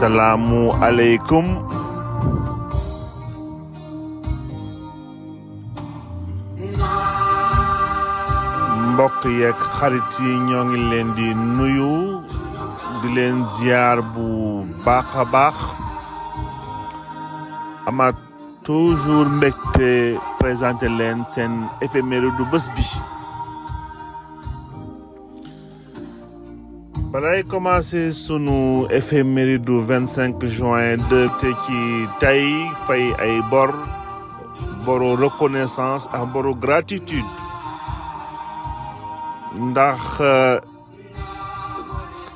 asalaamu aleykum mbokk yeeg xarit yi ñoo ngi leen di nuyu di leen ziar bu baax a baax amaat toujours mbégte présenté leen seen éphéméride du bés bi balay commencé sunu éphéméride du 25 juin de te ci tey fay ay boru reconnaissance ak boru gratitude ndax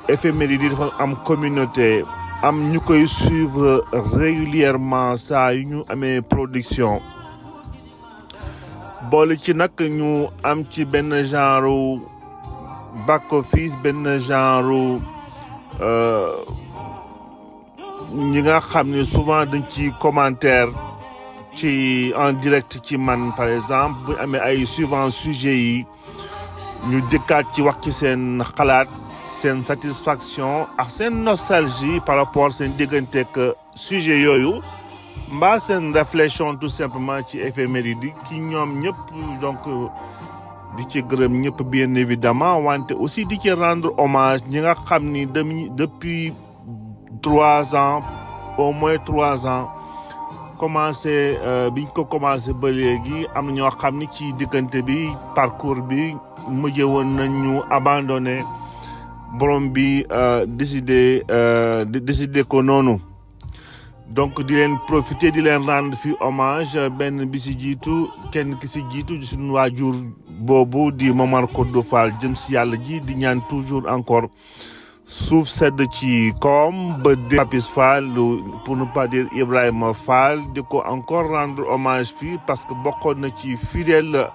éphéméride yi dafa am communauté am ñu koy suivre régulièrement saa yu ñu amee production boole ci nag ñu am ci benn genre back office benn genre ñi nga xam ne souvent dañ ci commentaire ci en direct ci man par exemple bu amee ay suivant sujet yi ñu dëkkaat ci wax ci seen xalaat seen satisfaction ak seen nostalgie par rapport seen digganteeg sujet yooyu mbaa seen réflexion tout simplement ci éphéméride yi ki ñoom ñëpp donc di ci gërëm ñëpp bien évidemment wante aussi di ci rendre hommage ñi nga xam ni depuis 3 ans au moins 3 ans commencé biñ ko commencé ba léegi am na ñoo xam ni ci diggante bi parcours bi mujjee woon nañ ñu abandonné borom bi décidé ko noonu donc di leen profiter di leen rendre fi hommage benn bi si jiitu kenn ki si jiitu suñu waajur boobu di Momar Kodou Fall jëm si yàlla ji di ñaan toujours encore suuf sedd ci koom ba de Papis Fall pour ne pas dire Ibrahima Fall di ko encore rendre hommage fii parce que bokkoon na ci fidèle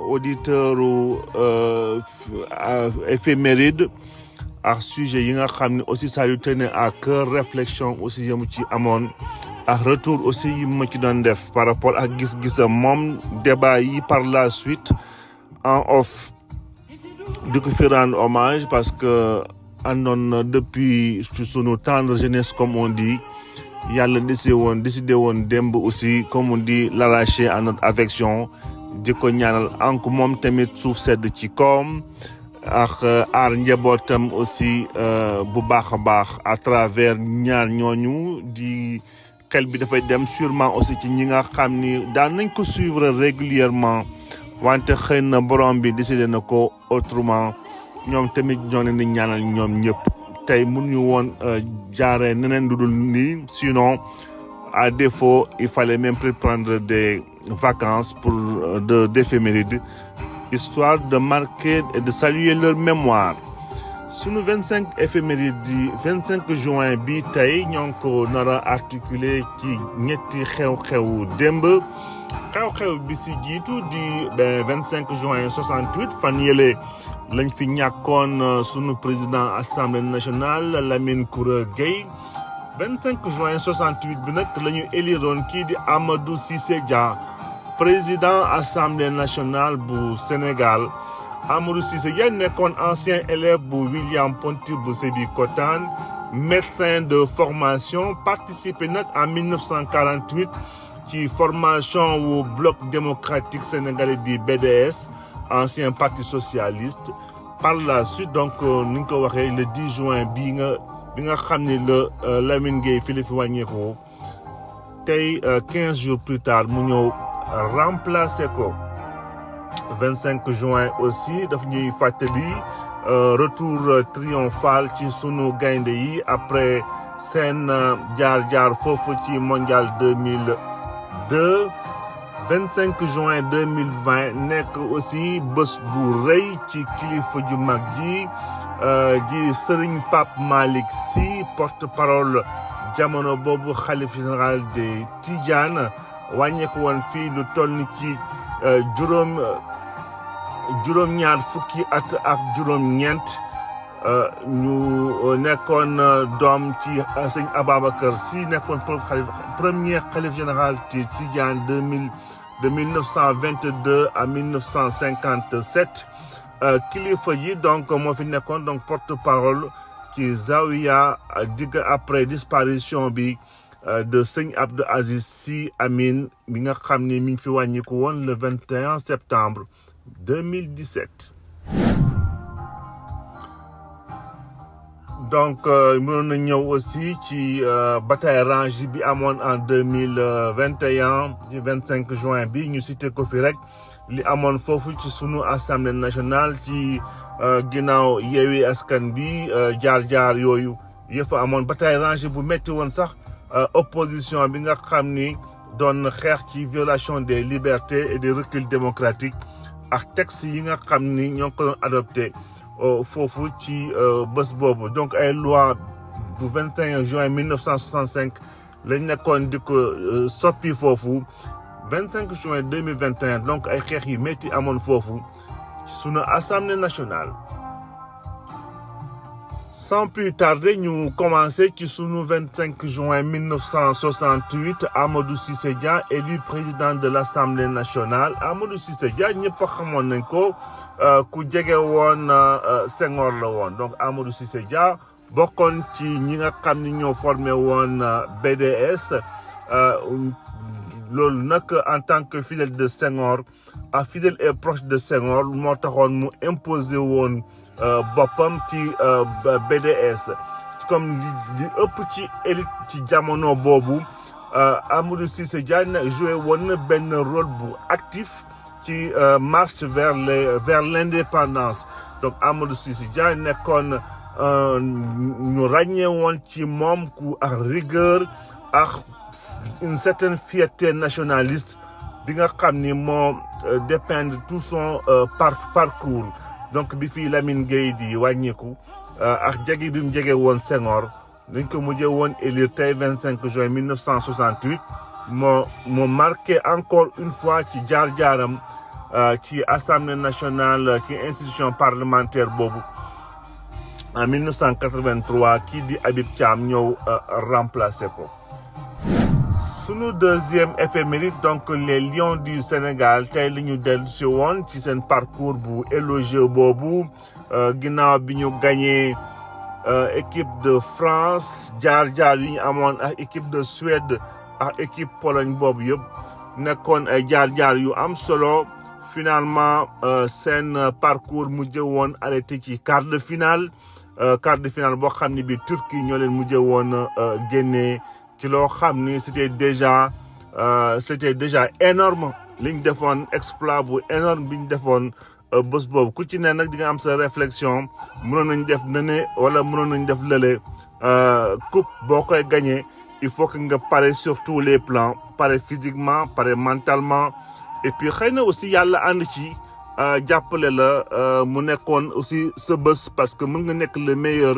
auditeur éphéméride ak sujet yi nga xam ne aussi ça lui tenait à cœur réflexion aussi yamu ci amoon ak retour aussi yi ma ci doon def par rapport ak gis-gisam moom débat yi par la suite en off di ko fi rendre hommage parce que àndoon na depuis sunu tendre jeunesse comme on dit yàlla décidé woon démb aussi comme on dit l'arracher à notre affection di ko ñaanal ank moom tamit suuf sedd ci koom ak aar njabootam aussi bu baax a baax à travers ñaar ñooñu di xel bi dafay dem sûrement aussi ci ñi nga xam ni daan nañ ko suivre régulièrement wante xëy na borom bi décidé na ko autrement ñoom tamit ñoo leen di ñaanal ñoom ñëpp tey mënuñu woon jaaree neneen lu dul nii sinon à défaut il fallait même prendre des vacances pour d'éphéméride histoire de marquer et de saluer leur mémoire sunu 25 éphéméride di 25 juin bi tey ñoo ngi ko nar a articulé ci ñetti xew-xew démb xew-xew bi si jiitu di 25 juin 68 fan yële lañ fi ñàkkoon sunu président assemblée nationale Lamine Koura Gueye 25 juin 68 bi nag la ñu éliroon kii di Amadou Cissé Dia président assemblée nationale bu Sénégal Amadou Cissé Dia nekkoon ancien élève bu William Ponty bu Sébikotane médecin de formation participé nag en 1948 ci formation wu bloc démocratique sénégalais di BDS ancien parti socialiste par la suite donc ni ñu ko waxee le 10 juin bi nga xam ni la Lamine Gueye fi la fi wàññeekoo tey 15 jours plus tard mu ñëw remplacer ko 25 juin aussi daf ñuy fàttali retour triomphal ci sunu gaynde yi après seen jaar foofu ci mondial 2002 25 juin 2020 nekk aussi bés bu rëy ci kilifa ju mag ji di Serigne Pape Malick Sy porte-parole jamono boobu xalif général des Tidiane wàññeeku woon fii lu toll ni ci juróom-ñaar fukki at ak juróom-ñeent ñu nekkoon doom ci sëñ Ababacar Sy nekkoon premier xalif général ci Tidiane de 1922 à 1957 kilifa yi donc moo fi nekkoon donc porte-parole ci Zawiya après disparition bi de Sëñ Abdou Aziz Sy Amine bi nga xam ni mi ngi fi wàññiku woon le 21 septembre 2017. donc mënoon na ñëw aussi ci bataille rangée bi amoon en 2021 ci 25 juin bi ñu cité ko fi rek li amoon foofu ci sunu assemblée nationale ci ginnaaw Yewwi Askan bi jaar-jaar yooyu yëpp amoon bataille rangée bu metti woon sax opposition bi nga xam ni doon xeex ci violation des libertés et des reculs démocratiques ak texte yi nga xam ni ñoo ko doon adopté foofu ci bés boobu donc ay loi bu 21 juin 1965 lañ nekkoon di ko soppi foofu 25 juin 2021 donc ay xeex yu métti amoon foofu ci sunu assemblée nationale. Sans plus tarder ñu commencé ci sunu 25 juin 1968 Amadou Cissé Dia élu président de l'Assemblée nationale. Amadou Cissé Dia ñëpp a xamoon nañ ko ku jege woon Senghor la woon donc Amadou Cissé Dia bokkoon ci ñi nga xam ni ñoo formé woon BDS loolu nag en tant que fidèle de Senghor fidèle et proche de Senghor moo taxoon mu imposé woon boppam ci BDS comme li ëpp ci élite ci jamono boobu Amadou Cissé Dia joué woon na benn rôle bu actif ci marche vers l'indépendance donc Amadou Cissé Dia nekkoon ñu ràññee woon ci moom ku ak rigueur ak une certaine fierté nationaliste bi nga xam ni moo dépeindre tout son parcours donc bi fii Lamine Gueye di wàññeeku ak jege bi mu jege woon Senghor dañ ko mujjee woon élire tey 25 juin 1968 moo marqué encore une fois ci jaar-jaaram ci assemblée nationale ci institution parlementaire boobu en 1983 kii di Habib Thiam ñëw remplacer ko. sunu deuxième éphéméride donc les Lions du Sénégal tey li ñu dellu si woon ci seen parcours bu élogieux boobu ginnaaw bi ñu gagné équipe de France jaar-jaar yi ñu amoon ak équipe de Suède ak équipe Pologne boobu yëpp nekkoon ay jaar-jaar yu am solo finalement seen parcours mujjee woon arrêté ci quart de finale boo xam ni bi Turquie ñoo leen mujjee woon génnee ci loo xam ni c'était déjà énorme li ñu defoon exploit bu énorme bi ñu defoon bés boobu ku ci ne nag di nga am sa réflexion mënoon nañ def nene wala mënoon nañ def lële coupe boo koy gagné il faut que nga pare sur tous les plans pare physiquement pare mentalement et puis xëy na aussi yàlla ànd ci jàppale la mu nekkoon aussi sa bés parce que mën nga nekk le meilleur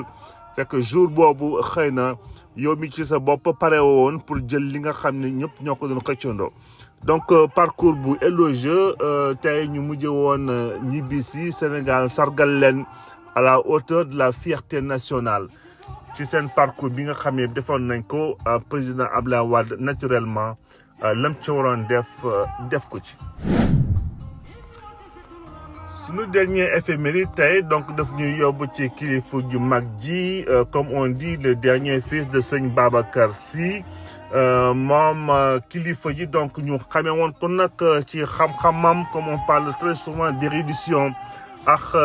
fekk jour boobu xëy na yow mi ci sa bopp pare woon pour jël li nga xam ne ñëpp ñoo ko doon xëccandoo donc parcours bu élogieux tey ñu mujjee woon ñibbisi Sénégal sargal leen à la hauteur de la fierté nationale ci seen parcours bi nga xam ne defoon nañ ko président Abdoulaye Wade naturellement lam ci waroon def ko ci. Sunu dernier éphéméride tey donc daf ñuy yóbbu ci kilifa ju mag ji comme on dit le dernier fils de Sëñ Babacar Sy moom kilifa ji donc ñu xamee woon ko nag ci xam-xamam comme on parle très souvent d'érudition ak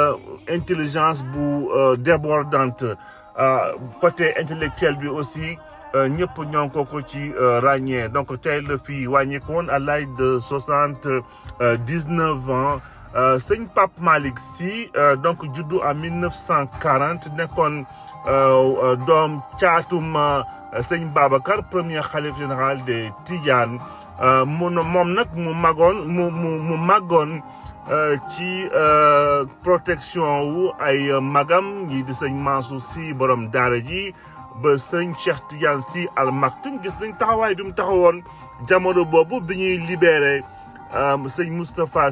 intelligence bu débordante côté intellectuel bi aussi ñëpp ñoo ngi ko ci ràññee donc tey la fi wàññeeku woon à l'âge de 79 ans. Sëñ Pape Malick Sy donc juddu en 1940 nekkoon doom caatum Sëñ Babacar premier khalife général des Tidianes moom nag mu màggoon ci protection wu ay magam yi di Sëñ Mansour Sy borom daara ji ba Sëñ Cheikh Tidiane Sy Al Maktoum gis nañ taxawaay bi mu taxawoon jamono boobu bi ñuy libéré sëñ Moustapha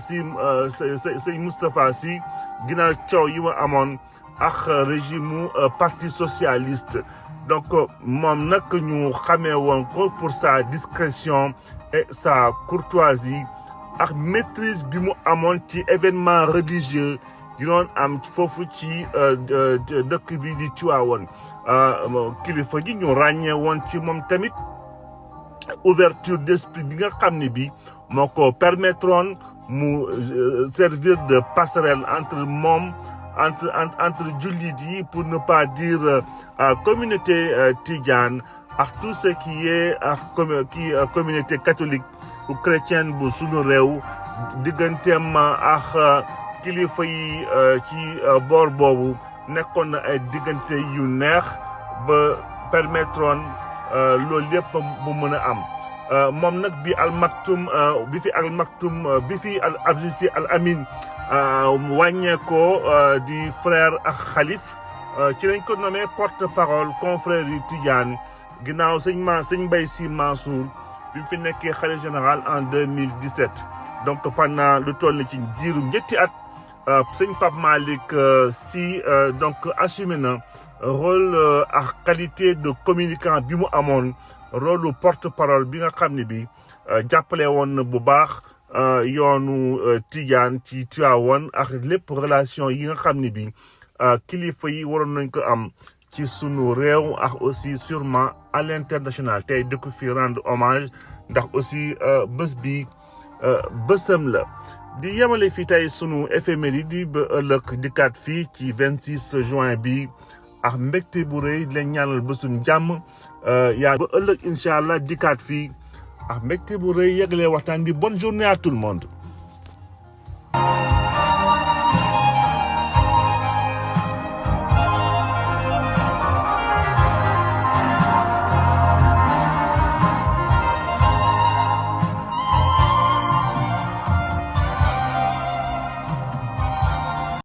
Sy ginnaaw coow yi ma amoon ak régime parti socialiste donc moom nag ñu xamee woon ko pour sa discrétion et sa courtoisie ak maîtrise bi mu amoon ci événement religieux yu doon am foofu ci dëkk bi di Tivaouane kilifa gi ñu ràññee woon ci moom tamit ouverture d'esprit bi nga xam ne bi moo ko permettroon mu servir de passerelle entre moom entre jullit yi pour ne pas dire communauté tidiane ak tout ce qui est communauté catholique ou chrétienne bu sunu réew digganteem ak kilifa yi ci boor boobu nekkoon na ay diggante yu neex ba permettroon loolu yëpp bu mën a am moom nag bi Al Maktoum bi fi Al Abdou Al Amin wàññeekoo di frère ak xalif ci lañ ko nommé porte-parole confrère yu Tidiane ginnaaw sëñ Mbaye Sy Mansour bi fi nekkee xalif général en 2017 donc pendant lu toll ci diiru ñetti at sëñ Pape Malick Sy donc assumé na rôle ak qualité de communicant bi mu amoon rôle porte-parole bi nga xam ne bi jàppale woon na bu baax yoonu Tidiane ci Tivaouane ak lépp relation yi nga xam ne bi kilifa yi waroon nañ ko am ci sunu réew ak aussi sûrement à l'international tey di ko fi rendre hommage ndax aussi bés bi bésam la di yemale fi tey sunu éphéméride di ba ëllëg dikkaat fii ci 26 juin bi ak mbégte bu rëy di leen ñaanal bésum jàmm yaa ba ëllëg incha allah dikkaat fii ak mbégte bu rëy yeglee waxtaan bi bonne journée à tout le monde